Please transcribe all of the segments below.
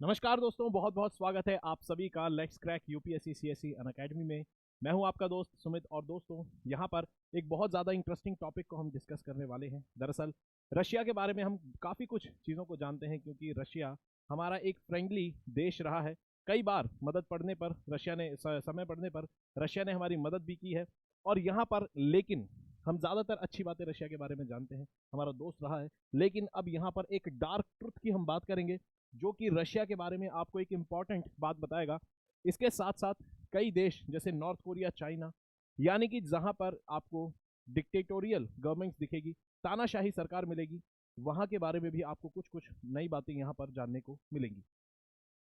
नमस्कार दोस्तों, बहुत बहुत स्वागत है आप सभी का let's crack UPSC CSC Unacademy में। मैं हूं आपका दोस्त सुमित और दोस्तों यहां पर एक बहुत ज़्यादा इंटरेस्टिंग टॉपिक को हम डिस्कस करने वाले हैं। दरअसल रशिया के बारे में हम काफ़ी कुछ चीज़ों को जानते हैं क्योंकि रशिया हमारा एक फ्रेंडली देश रहा है। कई बार मदद पड़ने पर रशिया ने समय पड़ने पर रशिया ने हमारी मदद भी की है। और यहाँ पर लेकिन हम ज़्यादातर अच्छी बातें रशिया के बारे में जानते हैं, हमारा दोस्त रहा है। लेकिन अब यहाँ पर एक डार्क ट्रुथ की हम बात करेंगे जो कि रशिया के बारे में आपको एक इम्पॉर्टेंट बात बताएगा। इसके साथ साथ कई देश जैसे नॉर्थ कोरिया, चाइना, यानी कि जहां पर आपको डिक्टेटोरियल गवर्नमेंट्स दिखेगी, तानाशाही सरकार मिलेगी, वहां के बारे में भी आपको कुछ कुछ नई बातें यहां पर जानने को मिलेंगी।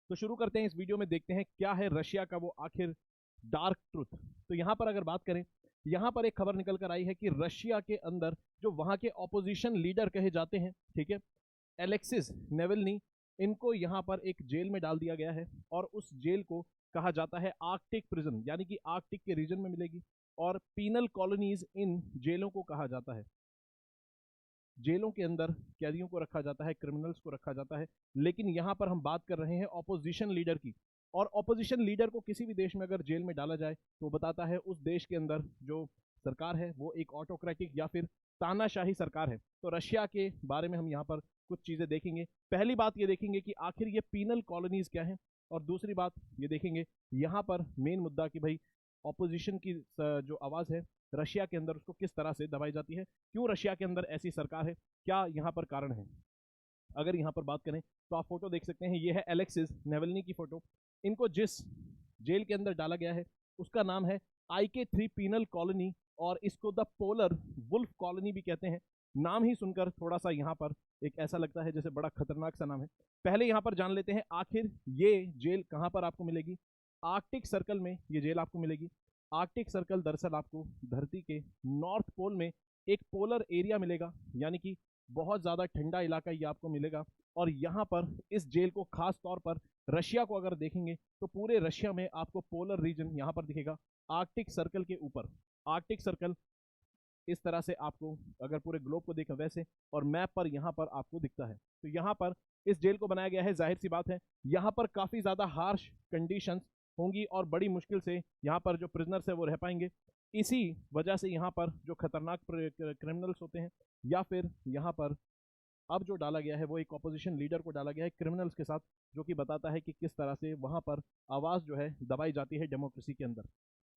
तो शुरू करते हैं इस वीडियो में, देखते हैं क्या है रशिया का वो आखिर डार्क ट्रुथ। तो यहाँ पर अगर बात करें, यहाँ पर एक खबर निकल कर आई है कि रशिया के अंदर जो वहां के ऑपोजिशन लीडर कहे जाते हैं, ठीक है, एलेक्सिस नेवल्नी, इनको यहाँ पर एक जेल में डाल दिया गया है। और उस जेल को कहा जाता है आर्कटिक प्रिजन, यानी कि आर्कटिक के रीजन में मिलेगी। और पीनल कॉलोनीज इन जेलों को कहा जाता है। जेलों के अंदर कैदियों को रखा जाता है, क्रिमिनल्स को रखा जाता है। लेकिन यहाँ पर हम बात कर रहे हैं ऑपोजिशन लीडर की। और ऑपोजिशन लीडर को किसी भी देश में अगर जेल में डाला जाए तो बताता है उस देश के अंदर जो सरकार है वो एक ऑटोक्रेटिक या फिर तानाशाही सरकार है। तो रशिया के बारे में हम यहाँ पर कुछ चीज़ें देखेंगे। पहली बात ये देखेंगे कि आखिर ये पीनल कॉलोनीज क्या है, और दूसरी बात ये देखेंगे यहाँ पर मेन मुद्दा कि भाई ऑपोजिशन की जो आवाज़ है रशिया के अंदर उसको किस तरह से दबाई जाती है, क्यों रशिया के अंदर ऐसी सरकार है, क्या यहाँ पर कारण है। अगर यहाँ पर बात करें तो आप फोटो देख सकते हैं, ये है एलेक्सिस नेवल्नी की फोटो। इनको जिस जेल के अंदर डाला गया है उसका नाम है IK3 पीनल कॉलोनी, और इसको द पोलर वुल्फ कॉलोनी भी कहते हैं। नाम ही सुनकर थोड़ा सा यहाँ पर एक ऐसा लगता है जैसे बड़ा खतरनाक सा नाम है। पहले यहाँ पर जान लेते हैं आखिर ये जेल कहाँ पर आपको मिलेगी। आर्कटिक सर्कल में ये जेल आपको मिलेगी। आर्कटिक सर्कल दरअसल आपको धरती के नॉर्थ पोल में एक पोलर एरिया मिलेगा, यानी कि बहुत ज़्यादा ठंडा इलाका ये आपको मिलेगा। और यहाँ पर इस जेल को खास तौर पर रशिया को अगर देखेंगे तो पूरे रशिया में आपको पोलर रीजन यहाँ पर दिखेगा आर्कटिक सर्कल के ऊपर। आर्कटिक सर्कल इस तरह से आपको अगर पूरे ग्लोब को देखें वैसे, और मैप पर यहाँ पर आपको दिखता है। तो यहाँ पर इस जेल को बनाया गया है, जाहिर सी बात है यहाँ पर काफ़ी ज़्यादा हार्श कंडीशंस होंगी और बड़ी मुश्किल से यहाँ पर जो प्रिजनर्स है वो रह पाएंगे। इसी वजह से यहाँ पर जो खतरनाक क्रिमिनल्स होते हैं, या फिर यहाँ पर अब जो डाला गया है वो एक ऑपोजिशन लीडर को डाला गया है क्रिमिनल्स के साथ, जो कि बताता है कि किस तरह से वहाँ पर आवाज़ जो है दबाई जाती है डेमोक्रेसी के अंदर।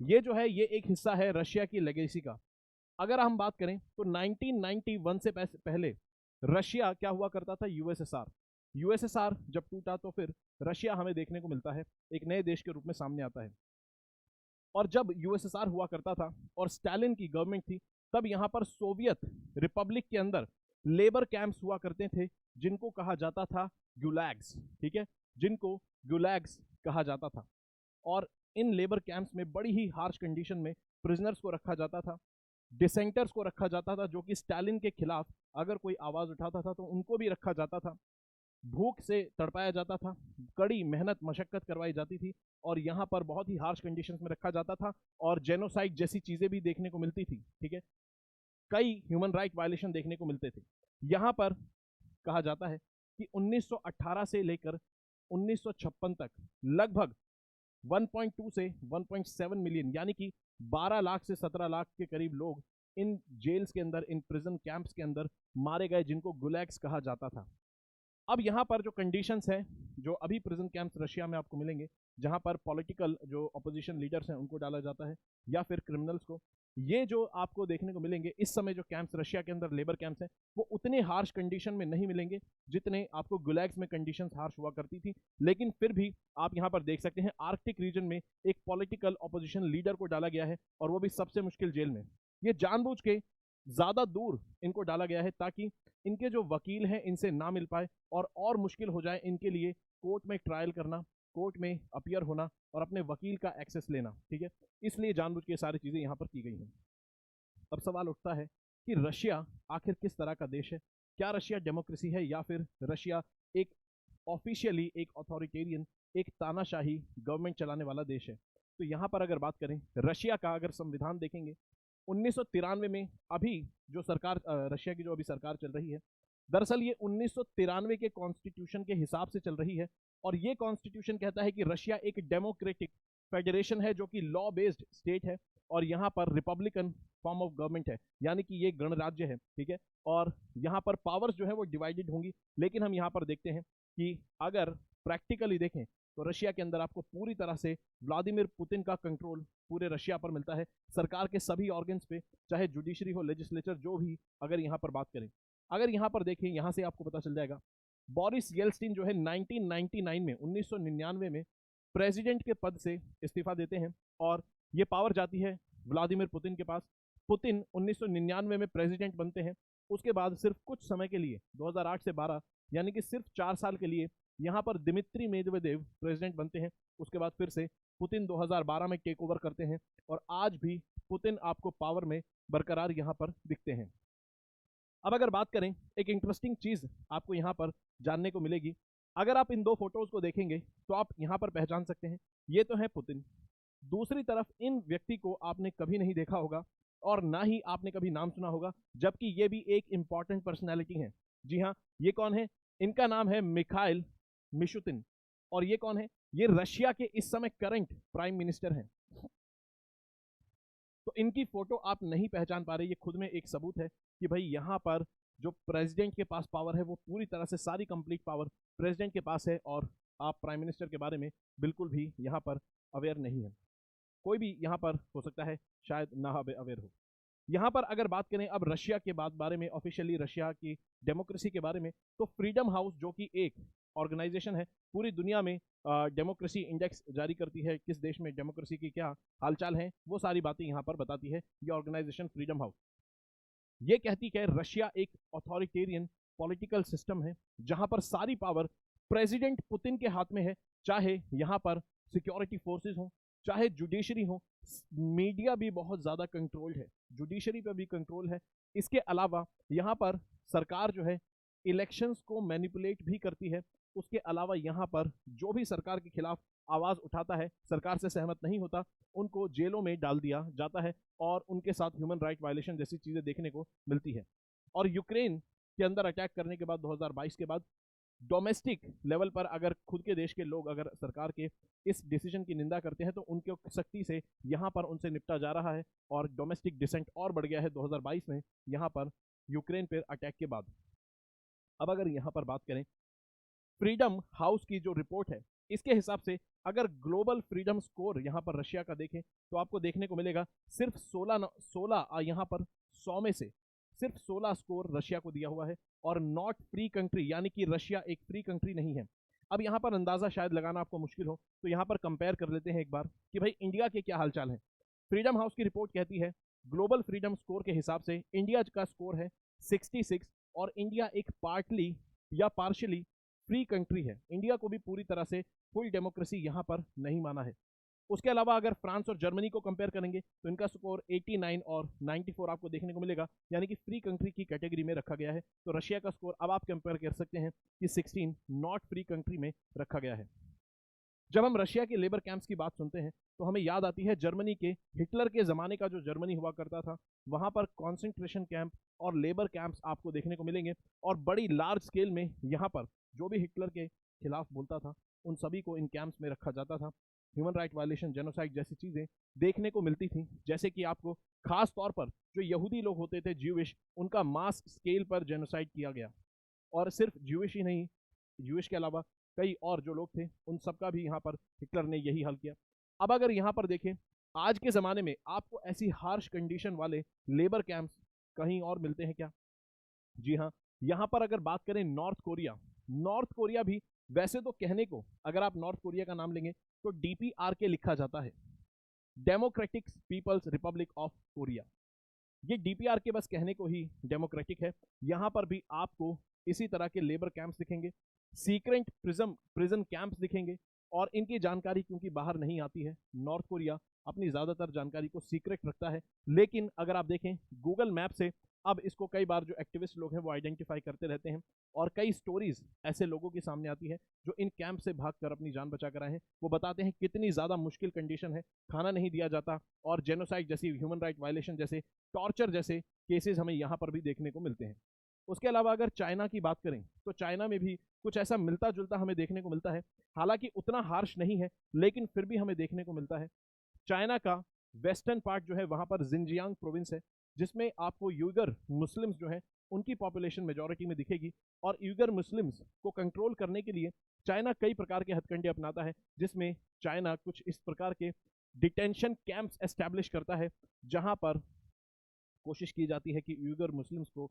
ये जो है ये एक हिस्सा है रशिया की लेगेसी का। अगर हम बात करें तो 1991 से पहले रशिया क्या हुआ करता था, यूएसएसआर। यूएसएसआर जब टूटा तो फिर रशिया हमें देखने को मिलता है एक नए देश के रूप में सामने आता है। और जब यूएसएसआर हुआ करता था और स्टालिन की गवर्नमेंट थी, तब यहाँ पर सोवियत रिपब्लिक के अंदर लेबर कैंप्स हुआ करते थे जिनको कहा जाता था गुलैग्स, ठीक है, जिनको गुलैग्स कहा जाता था। और इन लेबर कैंप्स में बड़ी ही हार्श कंडीशन में प्रिजनर्स को रखा जाता था, डिसेंटर्स को रखा जाता था, जो कि स्टालिन के खिलाफ अगर कोई आवाज़ उठाता था तो उनको भी रखा जाता था, भूख से तड़पाया जाता था, कड़ी मेहनत मशक्कत करवाई जाती थी, और यहाँ पर बहुत ही हार्श कंडीशंस में रखा जाता था। और जेनोसाइड जैसी चीज़ें भी देखने को मिलती थी, ठीक है, कई ह्यूमन राइट वायलेशन देखने को मिलते थे। यहाँ पर कहा जाता है कि 1918 से लेकर 1956 तक लगभग 1.2 से 1.7 मिलियन, यानी कि 12 लाख से 17 लाख के करीब लोग इन जेल्स के अंदर, इन प्रिजन कैंप्स के अंदर मारे गए, जिनको गुलैग्स कहा जाता था। अब यहाँ पर जो कंडीशंस हैं, जो अभी प्रिजन कैंप्स रशिया में आपको मिलेंगे, जहाँ पर पॉलिटिकल जो अपोजिशन लीडर्स हैं उनको डाला जाता है या फिर क्रिमिनल्स को, ये जो आपको देखने को मिलेंगे इस समय जो कैंप्स रशिया के अंदर लेबर कैंप्स हैं, वो उतने हार्श कंडीशन में नहीं मिलेंगे जितने आपको गुलैग्स में कंडीशंस हार्श हुआ करती थी। लेकिन फिर भी आप यहाँ पर देख सकते हैं आर्कटिक रीजन में एक पॉलिटिकल अपोजिशन लीडर को डाला गया है, और वो भी सबसे मुश्किल जेल में। ये जानबूझ के ज़्यादा दूर इनको डाला गया है ताकि इनके जो वकील हैं इनसे ना मिल पाए, और मुश्किल हो जाए इनके लिए कोर्ट में ट्रायल करना, कोर्ट में अपियर होना और अपने वकील का एक्सेस लेना, ठीक है। इसलिए जानबूझ के सारी चीज़ें यहाँ पर की गई हैं। अब सवाल उठता है कि रशिया आखिर किस तरह का देश है। क्या रशिया डेमोक्रेसी है, या फिर रशिया एक ऑफिशियली एक अथॉरिटेरियन, एक तानाशाही गवर्नमेंट चलाने वाला देश है। तो यहाँ पर अगर बात करें रशिया का, अगर संविधान देखेंगे 1993 में, अभी जो सरकार रशिया की जो अभी सरकार चल रही है, दरअसल ये 1993 के कॉन्स्टिट्यूशन के हिसाब से चल रही है, और ये कॉन्स्टिट्यूशन कहता है कि रशिया एक डेमोक्रेटिक फेडरेशन है जो कि लॉ बेस्ड स्टेट है, और यहाँ पर रिपब्लिकन फॉर्म ऑफ गवर्नमेंट है, यानी कि ये गणराज्य है, ठीक है। और यहाँ पर पावर्स जो है वो डिवाइडेड होंगी, लेकिन हम यहाँ पर देखते हैं कि अगर प्रैक्टिकली देखें तो रशिया के अंदर आपको पूरी तरह से व्लादिमीर पुतिन का कंट्रोल पूरे रशिया पर मिलता है, सरकार के सभी ऑर्गन्स पे, चाहे जुडिशरी हो, लेजिस्लेचर, जो भी। अगर यहाँ पर बात करें, अगर यहाँ पर देखें, यहाँ से आपको पता चल जाएगा, बोरिस येल्सिन जो है 1999 में 1999 में प्रेसिडेंट के पद से इस्तीफा देते हैं, और ये पावर जाती है व्लादिमीर पुतिन के पास। पुतिन 1999 में प्रेसिडेंट बनते हैं, उसके बाद सिर्फ कुछ समय के लिए 2008 से 12 यानी कि सिर्फ 4 साल के लिए यहाँ पर दिमित्री मेदवेदेव प्रेसिडेंट बनते हैं। उसके बाद फिर से पुतिन 2012 में टेक ओवर करते हैं, और आज भी पुतिन आपको पावर में बरकरार यहाँ पर दिखते हैं। अब अगर बात करें, एक इंटरेस्टिंग चीज आपको यहाँ पर जानने को मिलेगी। अगर आप इन दो फोटोज को देखेंगे तो आप यहाँ पर पहचान सकते हैं, ये तो है पुतिन। दूसरी तरफ इन व्यक्ति को आपने कभी नहीं देखा होगा, और ना ही आपने कभी नाम सुना होगा, जबकि ये भी एक इंपॉर्टेंट पर्सनैलिटी है। जी हाँ, ये कौन है? इनका नाम है मिखाइल मिशुतिन। और ये कौन है? ये रशिया के इस समय करंट प्राइम मिनिस्टर हैं। तो इनकी फोटो आप नहीं पहचान पा रहे, ये खुद में एक सबूत है कि भाई यहाँ पर जो प्रेसिडेंट के पास पावर है वो पूरी तरह से सारी कंप्लीट पावर प्रेसिडेंट के पास है, और आप प्राइम मिनिस्टर के बारे में बिल्कुल भी यहाँ पर अवेयर नहीं है। कोई भी यहाँ पर हो सकता है शायद ना अवेयर हो। यहाँ पर अगर बात करें अब रशिया के बारे में, ऑफिशियली रशिया की डेमोक्रेसी के बारे में, तो फ्रीडम हाउस जो कि एक ऑर्गेनाइजेशन है, पूरी दुनिया में डेमोक्रेसी इंडेक्स जारी करती है, किस देश में डेमोक्रेसी की क्या हालचाल है, वो सारी बातें यहाँ पर बताती है ये ऑर्गेनाइजेशन फ्रीडम हाउस। ये कहती है रशिया एक अथॉरिटेरियन पॉलिटिकल सिस्टम है जहां पर सारी पावर प्रेसिडेंट पुतिन के हाथ में है, चाहे यहाँ पर सिक्योरिटी फोर्सेस हो, चाहे जुडिशरी हो, मीडिया भी बहुत ज्यादा कंट्रोल्ड है, जुडिशरी पे भी कंट्रोल है। इसके अलावा यहाँ पर सरकार जो है इलेक्शंस को मैनिपुलेट भी करती है। उसके अलावा यहाँ पर जो भी सरकार के खिलाफ आवाज उठाता है, सरकार से सहमत नहीं होता, उनको जेलों में डाल दिया जाता है, और उनके साथ ह्यूमन राइट वायलेशन जैसी चीजें देखने को मिलती है। और यूक्रेन के अंदर अटैक करने के बाद 2022 के बाद डोमेस्टिक लेवल पर अगर खुद के देश के लोग अगर सरकार के इस डिसीजन की निंदा करते हैं तो उनके सख्ती से यहाँ पर उनसे निपटा जा रहा है, और डोमेस्टिक डिसेंट और बढ़ गया है 2022 में यहाँ पर यूक्रेन पर अटैक के बाद। अब अगर यहाँ पर बात करें फ्रीडम हाउस की जो रिपोर्ट है, इसके हिसाब से अगर ग्लोबल फ्रीडम स्कोर यहाँ पर रशिया का देखें तो आपको देखने को मिलेगा सिर्फ 16 यहाँ पर 100 में से सिर्फ 16 स्कोर रशिया को दिया हुआ है, और नॉट फ्री कंट्री, यानी कि रशिया एक फ्री कंट्री नहीं है। अब यहाँ पर अंदाजा शायद लगाना आपको मुश्किल हो, तो यहाँ पर कंपेयर कर लेते हैं एक बार कि भाई इंडिया के क्या हालचाल है। फ्रीडम हाउस की रिपोर्ट कहती है ग्लोबल फ्रीडम स्कोर के हिसाब से इंडिया का स्कोर है 66, और इंडिया एक पार्टली या पार्शियली फ्री कंट्री है। इंडिया को भी पूरी तरह से फुल डेमोक्रेसी यहाँ पर नहीं माना है। उसके अलावा अगर फ्रांस और जर्मनी को कंपेयर करेंगे तो इनका स्कोर 89 और 94 आपको देखने को मिलेगा, यानी कि फ्री कंट्री की कैटेगरी में रखा गया है। तो रशिया का स्कोर अब आप कंपेयर कर सकते हैं कि 16 नॉट फ्री कंट्री में रखा गया है। जब हम रशिया के लेबर कैंप्स की बात सुनते हैं तो हमें याद आती है जर्मनी के हिटलर के ज़माने का जो जर्मनी हुआ करता था, वहाँ पर कॉन्सेंट्रेशन कैंप और लेबर कैंप्स आपको देखने को मिलेंगे, और बड़ी लार्ज स्केल में यहाँ पर जो भी हिटलर के खिलाफ बोलता था उन सभी को इन कैंप्स में रखा जाता था। ह्यूमन राइट वायलेशन, जेनोसाइड जैसी चीज़ें देखने को मिलती थी, जैसे कि आपको खास तौर पर जो यहूदी लोग होते थे ज्यूइश, उनका मास स्केल पर जेनोसाइड किया गया। और सिर्फ ज्यूइश ही नहीं, ज्यूइश के अलावा कई और जो लोग थे उन सबका भी यहाँ पर हिटलर ने यही हाल किया। अब अगर यहाँ पर देखें आज के ज़माने में आपको ऐसी हार्श कंडीशन वाले लेबर कैंप्स कहीं और मिलते हैं क्या? जी हाँ, यहाँ पर अगर बात करें नॉर्थ कोरिया भी, वैसे तो कहने को अगर आप नॉर्थ कोरिया का नाम लेंगे तो DPRK लिखा जाता है, Democratic People's Republic of Korea. ये DPRK बस कहने को ही डेमोक्रेटिक है। यहाँ पर भी आपको इसी तरह के लेबर कैंप्स दिखेंगे, सीक्रेट प्रिजन कैंप्स दिखेंगे, और इनकी जानकारी क्योंकि बाहर नहीं आती है, नॉर्थ कोरिया अपनी ज़्यादातर जानकारी को सीक्रेट रखता है। लेकिन अगर आप देखें गूगल मैप से अब इसको कई बार जो एक्टिविस्ट लोग हैं वो आइडेंटिफाई करते रहते हैं, और कई स्टोरीज ऐसे लोगों के सामने आती है जो इन कैंप से भागकर अपनी जान बचा कर आए हैं। वो बताते हैं कितनी ज़्यादा मुश्किल कंडीशन है, खाना नहीं दिया जाता, और जेनोसाइड जैसी, ह्यूमन राइट वायलेशन जैसे, टॉर्चर जैसे केसेस हमें यहाँ पर भी देखने को मिलते हैं। उसके अलावा अगर चाइना की बात करें तो चाइना में भी कुछ ऐसा मिलता जुलता हमें देखने को मिलता है, हालांकि उतना हार्श नहीं है लेकिन फिर भी हमें देखने को मिलता है। चाइना का वेस्टर्न पार्ट जो है वहां पर जिंजियांग प्रोविंस है, जिसमें आपको यूगर मुस्लिम्स जो है उनकी पॉपुलेशन मेजॉरिटी में दिखेगी। और यूगर मुस्लिम्स को कंट्रोल करने के लिए चाइना कई प्रकार के हथकंडे अपनाता है, जिसमें चाइना कुछ इस प्रकार के डिटेंशन कैंप्स एस्टैब्लिश करता है, जहां पर कोशिश की जाती है कि यूगर मुस्लिम्स को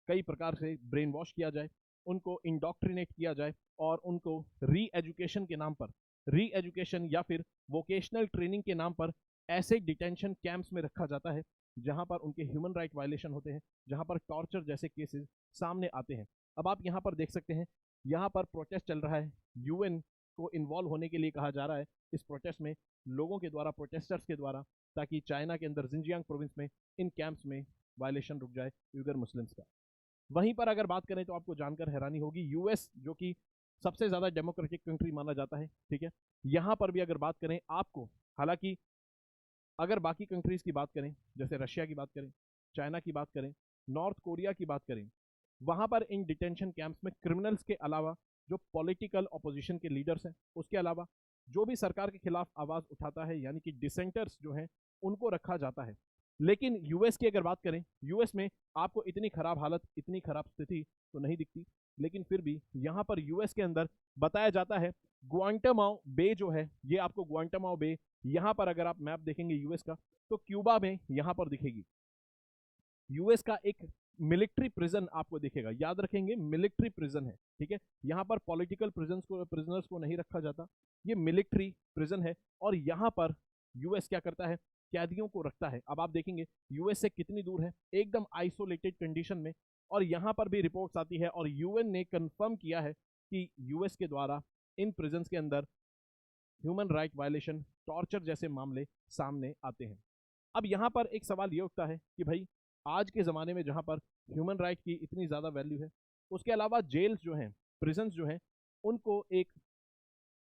कई प्रकार से ब्रेन वॉश किया जाए, उनको इंडोक्ट्रिनेट किया जाए और उनको री एजुकेशन के नाम पर, री एजुकेशन या फिर वोकेशनल ट्रेनिंग के नाम पर ऐसे डिटेंशन कैंप्स में रखा जाता है जहां पर उनके ह्यूमन राइट वायलेशन होते हैं, जहां पर टॉर्चर जैसे केसेस सामने आते हैं। अब आप यहाँ पर देख सकते हैं, यहाँ पर प्रोटेस्ट चल रहा है, यूएन को इन्वॉल्व होने के लिए कहा जा रहा है इस प्रोटेस्ट में, लोगों के द्वारा, प्रोटेस्टर्स के द्वारा, ताकि चाइना के अंदर जिंजियांग प्रोविंस में इन कैंप्स में वायलेशन रुक जाए यूगर मुस्लिम्स का। वहीं पर अगर बात करें तो आपको जानकर हैरानी होगी, यूएस जो कि सबसे ज्यादा डेमोक्रेटिक कंट्री माना जाता है, ठीक है, यहां पर भी अगर बात करें आपको, हालांकि अगर बाकी कंट्रीज की बात करें, जैसे रशिया की बात करें, चाइना की बात करें, नॉर्थ कोरिया की बात करें, वहां पर इन डिटेंशन कैंप्स में क्रिमिनल्स के अलावा जो पॉलिटिकल ऑपोजिशन के लीडर्स हैं, उसके अलावा जो भी सरकार के खिलाफ आवाज उठाता है यानी कि डिसेंटर्स जो हैं, उनको रखा जाता है। लेकिन यूएस की अगर बात करें, यूएस में आपको इतनी खराब हालत, इतनी खराब स्थिति तो नहीं दिखती, लेकिन फिर भी यहां पर यूएस के अंदर बताया जाता है ग्वांटानामो बे जो है, ये आपको ग्वांटानामो बे, यहां पर अगर आप मैप देखेंगे यूएस का तो क्यूबा में यहां पर दिखेगी। यूएस का एक मिलिट्री प्रिजन आपको दिखेगा, याद रखेंगे मिलिट्री प्रिजन है, ठीक है, यहां पर पॉलिटिकल प्रिजनर्स को नहीं रखा जाता, ये मिलिट्री प्रिजन है। और यहां पर यूएस क्या करता है, कैदियों को रखता है। अब आप देखेंगे यूएस से कितनी दूर है, एकदम आइसोलेटेड कंडीशन में, और यहां पर भी रिपोर्ट्स आती है और यूएन ने कंफर्म किया है कि यूएस के द्वारा इन प्रिजन्स के अंदर ह्यूमन राइट वायलेशन, टॉर्चर जैसे मामले सामने आते हैं। अब यहां पर एक सवाल ये उठता है कि भाई आज के ज़माने में जहां पर ह्यूमन राइट की इतनी ज़्यादा वैल्यू है, उसके अलावा जेल्स जो हैं, प्रिजन्स जो हैं, उनको एक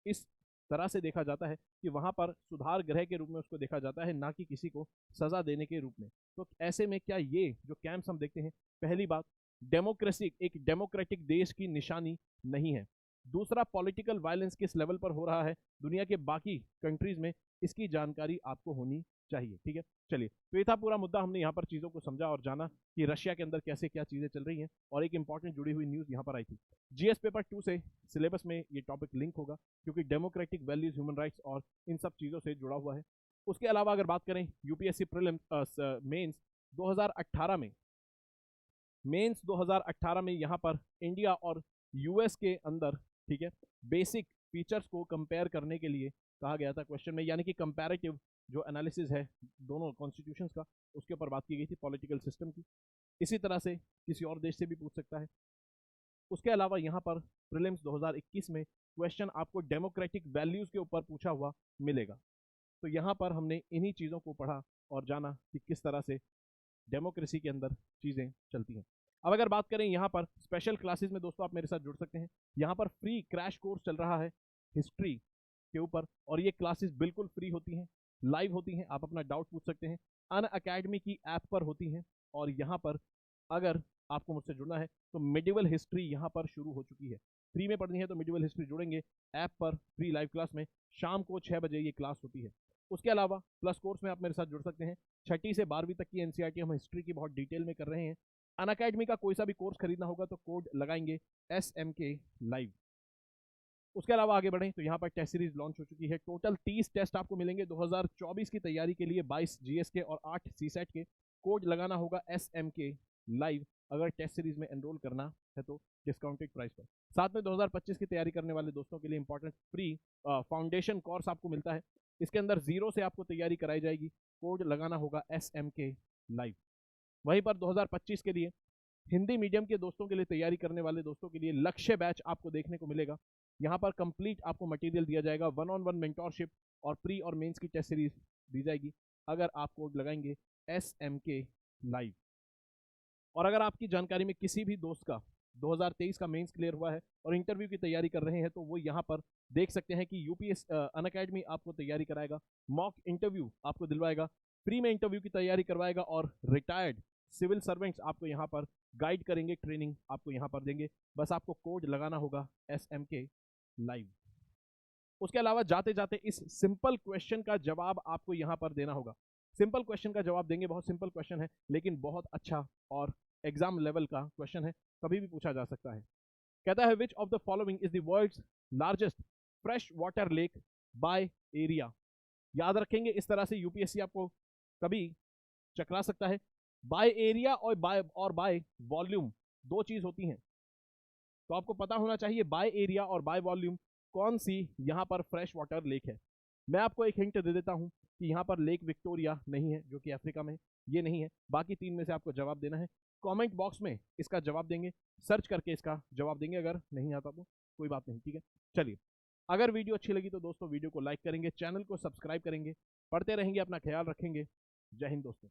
इस तरह से देखा जाता है कि वहां पर सुधार गृह के रूप में उसको देखा जाता है, ना कि किसी को सजा देने के रूप में। तो ऐसे में क्या ये जो कैंप्स हम देखते हैं, पहली बात डेमोक्रेसी, एक डेमोक्रेटिक देश की निशानी नहीं है। दूसरा, पॉलिटिकल वायलेंस किस लेवल पर हो रहा है दुनिया के बाकी कंट्रीज में, इसकी जानकारी आपको होनी चाहिए, ठीक है। चलिए, तो ये था पूरा मुद्दा, हमने यहाँ पर चीज़ों को समझा और जाना कि रशिया के अंदर कैसे क्या चीज़ें चल रही हैं, और एक इंपॉर्टेंट जुड़ी हुई न्यूज़ यहाँ पर आई थी। जीएस पेपर 2 से सिलेबस में ये टॉपिक लिंक होगा, क्योंकि डेमोक्रेटिक वैल्यूज, ह्यूमन राइट्स और इन सब चीज़ों से जुड़ा हुआ है। उसके अलावा अगर बात करें यूपीएससी प्रीलिम्स मेंस 2018 में, मेंस 2018 में यहाँ पर इंडिया और यूएस के अंदर, ठीक है, बेसिक फीचर्स को कंपेयर करने के लिए कहा गया था क्वेश्चन में, यानी कि कंपैरेटिव जो एनालिसिस है दोनों कॉन्स्टिट्यूशंस का, उसके ऊपर बात की गई थी, पॉलिटिकल सिस्टम की। इसी तरह से किसी और देश से भी पूछ सकता है। उसके अलावा यहाँ पर प्रीलिम्स 2021 में क्वेश्चन आपको डेमोक्रेटिक वैल्यूज के ऊपर पूछा हुआ मिलेगा। तो यहाँ पर हमने इन्हीं चीज़ों को पढ़ा और जाना कि किस तरह से डेमोक्रेसी के अंदर चीज़ें चलती हैं। अब अगर बात करें यहाँ पर स्पेशल क्लासेस में, दोस्तों आप मेरे साथ जुड़ सकते हैं, यहाँ पर फ्री क्रैश कोर्स चल रहा है हिस्ट्री के ऊपर, और ये क्लासेस बिल्कुल फ्री होती हैं, लाइव होती हैं, आप अपना डाउट पूछ सकते हैं, अनअकैडमी की ऐप पर होती हैं। और यहाँ पर अगर आपको मुझसे जुड़ना है तो मिडिवल हिस्ट्री यहाँ पर शुरू हो चुकी है, फ्री में पढ़नी है तो मिडिवल हिस्ट्री जुड़ेंगे ऐप पर, फ्री लाइव क्लास में, शाम को 6 बजे ये क्लास होती है। उसके अलावा प्लस कोर्स में आप मेरे साथ जुड़ सकते हैं, 6ठी से 12वीं तक की एनसीईआरटी हम हिस्ट्री की बहुत डिटेल में कर रहे हैं। अनअकैडमी का कोई सा भी कोर्स खरीदना होगा तो कोड लगाएंगे SMK लाइव। उसके अलावा आगे बढ़ें तो यहाँ पर टेस्ट सीरीज लॉन्च हो चुकी है, टोटल 30 टेस्ट आपको मिलेंगे 2024 की तैयारी के लिए, 22 जीएस के और 8 सीसेट के। कोड लगाना होगा SMK लाइव अगर टेस्ट सीरीज में एनरोल करना है तो, डिस्काउंटेड प्राइस पर। साथ में 2025 की तैयारी करने वाले दोस्तों के लिए इंपॉर्टेंट फ्री फाउंडेशन कोर्स आपको मिलता है, इसके अंदर 0 से आपको तैयारी कराई जाएगी, कोड लगाना होगा SMK लाइव। वहीं पर 2025 के लिए हिंदी मीडियम के दोस्तों के लिए, तैयारी करने वाले दोस्तों के लिए लक्ष्य बैच आपको देखने को मिलेगा। यहाँ पर कंप्लीट आपको मटेरियल दिया जाएगा, 1-on-1 मेंटोरशिप और प्री और मेंस की टेस्ट सीरीज दी जाएगी अगर आप कोड लगाएंगे SMK लाइव। और अगर आपकी जानकारी में किसी भी दोस्त का 2023 का मेंस क्लियर हुआ है और इंटरव्यू की तैयारी कर रहे हैं तो वो यहाँ पर देख सकते हैं कि यूपीएस अनअकैडमी आपको तैयारी कराएगा, मॉक इंटरव्यू आपको दिलवाएगा, फ्री में इंटरव्यू की तैयारी करवाएगा, और रिटायर्ड सिविल सर्वेंट्स आपको यहाँ पर गाइड करेंगे, ट्रेनिंग आपको यहाँ पर देंगे। बस आपको कोड लगाना होगा SMK लाइव। उसके अलावा जाते जाते इस सिंपल क्वेश्चन का जवाब आपको यहाँ पर देना होगा। सिंपल क्वेश्चन का जवाब देंगे, बहुत सिंपल क्वेश्चन है लेकिन बहुत अच्छा और एग्जाम लेवल का क्वेश्चन है, कभी भी पूछा जा सकता है। कहता है which of the following is the world's largest fresh water lake by area. याद रखेंगे, इस तरह से यूपीएससी आपको कभी चकरा सकता है। बाय एरिया और बाय वॉल्यूम दो चीज होती हैं, तो आपको पता होना चाहिए बाय एरिया और बाय वॉल्यूम कौन सी यहां पर फ्रेश वाटर लेक है। मैं आपको एक हिंट दे देता हूं कि यहां पर लेक विक्टोरिया नहीं है, जो कि अफ्रीका में है, ये नहीं है। बाकी तीन में से आपको जवाब देना है। कमेंट बॉक्स में इसका जवाब देंगे, सर्च करके इसका जवाब देंगे, अगर नहीं आता तो कोई बात नहीं, ठीक है। चलिए, अगर वीडियो अच्छी लगी तो दोस्तों वीडियो को लाइक करेंगे, चैनल को सब्सक्राइब करेंगे, पढ़ते रहेंगे, अपना ख्याल रखेंगे। जय हिंद दोस्तों।